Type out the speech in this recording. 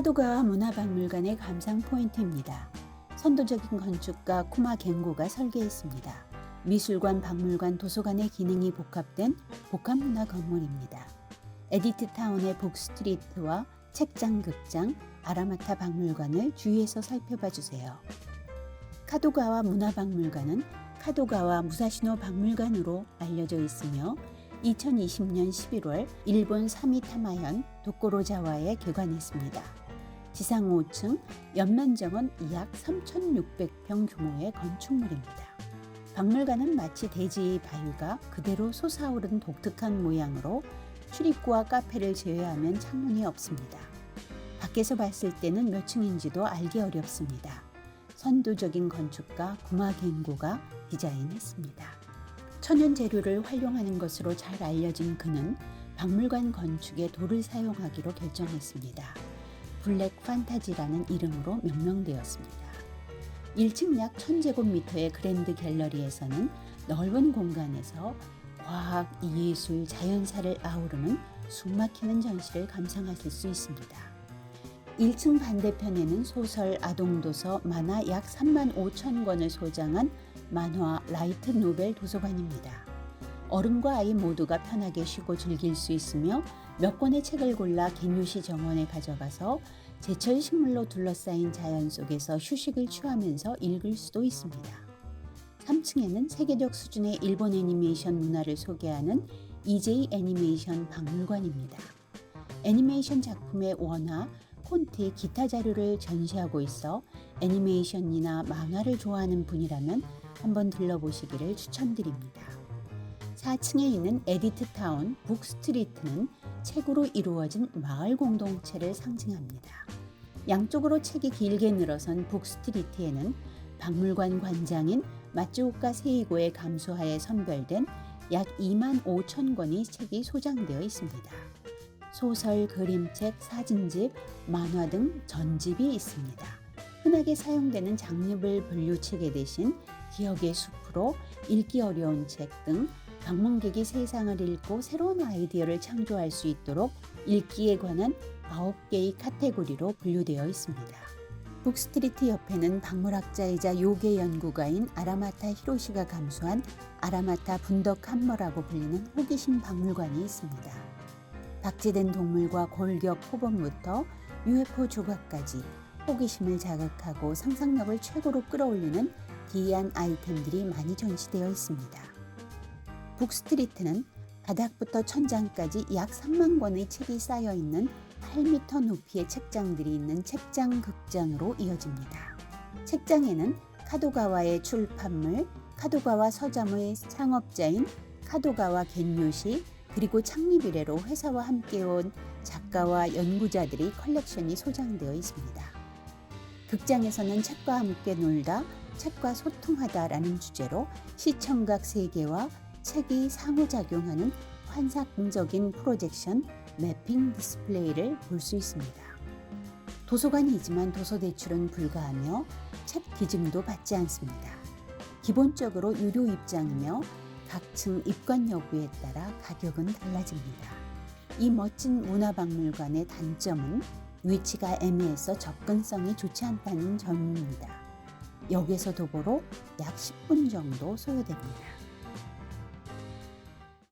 카도가와 문화박물관의 감상 포인트입니다. 선도적인 건축가 쿠마 겐고가 설계했습니다. 미술관, 박물관, 도서관의 기능이 복합된 복합문화 건물입니다. 에디트 타운의 북스트리트와 책장 극장, 아라마타 박물관을 주위에서 살펴봐 주세요. 카도가와 문화박물관은 카도가와 무사시노 박물관으로 알려져 있으며 2020년 11월 일본 사미타마현 도코로자와에 개관했습니다. 지상 5층, 연면적은 약 3,600평 규모의 건축물입니다. 박물관은 마치 대지의 바위가 그대로 솟아오른 독특한 모양으로 출입구와 카페를 제외하면 창문이 없습니다. 밖에서 봤을 때는 몇 층인지도 알기 어렵습니다. 선도적인 건축가 구마 겐고가 디자인했습니다. 천연 재료를 활용하는 것으로 잘 알려진 그는 박물관 건축에 돌을 사용하기로 결정했습니다. 블랙 판타지라는 이름으로 명명되었습니다. 1층 약 1000제곱미터의 그랜드 갤러리에서는 넓은 공간에서 과학, 예술, 자연사를 아우르는 숨막히는 전시를 감상하실 수 있습니다. 1층 반대편에는 소설, 아동도서, 만화 약 35,000권을 소장한 만화 라이트 노벨 도서관입니다. 어른과 아이 모두가 편하게 쉬고 즐길 수 있으며 몇 권의 책을 골라 겐요시 정원에 가져가서 제철 식물로 둘러싸인 자연 속에서 휴식을 취하면서 읽을 수도 있습니다. 3층에는 세계적 수준의 일본 애니메이션 문화를 소개하는 EJ 애니메이션 박물관입니다. 애니메이션 작품의 원화, 콘트, 기타 자료를 전시하고 있어 애니메이션이나 만화를 좋아하는 분이라면 한번 들러보시기를 추천드립니다. 4층에 있는 에디트 타운 북스트리트는 책으로 이루어진 마을 공동체를 상징합니다. 양쪽으로 책이 길게 늘어선 북스트리트에는 박물관 관장인 마츠오카 세이고의 감수하에 선별된 약 25,000권의 책이 소장되어 있습니다. 소설, 그림책, 사진집, 만화 등 전집이 있습니다. 흔하게 사용되는 장르별 분류체계 대신 기억의 숲으로 읽기 어려운 책 등 방문객이 세상을 읽고 새로운 아이디어를 창조할 수 있도록 읽기에 관한 9개의 카테고리로 분류되어 있습니다. 북스트리트 옆에는 박물학자이자 요괴 연구가인 아라마타 히로시가 감수한 아라마타 분덕 함머라고 불리는 호기심 박물관이 있습니다. 박제된 동물과 골격 표범부터 UFO 조각까지 호기심을 자극하고 상상력을 최고로 끌어올리는 기이한 아이템들이 많이 전시되어 있습니다. 북스트리트는 바닥부터 천장까지 약 3만 권의 책이 쌓여있는 8m 높이의 책장들이 있는 책장 극장으로 이어집니다. 책장에는 카도가와의 출판물, 카도가와 서점의 창업자인 카도가와 겐요시, 그리고 창립 이래로 회사와 함께온 작가와 연구자들의 컬렉션이 소장되어 있습니다. 극장에서는 책과 함께 놀다, 책과 소통하다라는 주제로 시청각 세계와 책이 상호작용하는 환상적인 프로젝션, 매핑 디스플레이를 볼 수 있습니다. 도서관이지만 도서 대출은 불가하며 책 기증도 받지 않습니다. 기본적으로 유료 입장이며 각 층 입관 여부에 따라 가격은 달라집니다. 이 멋진 문화박물관의 단점은 위치가 애매해서 접근성이 좋지 않다는 점입니다. 역에서 도보로 약 10분 정도 소요됩니다.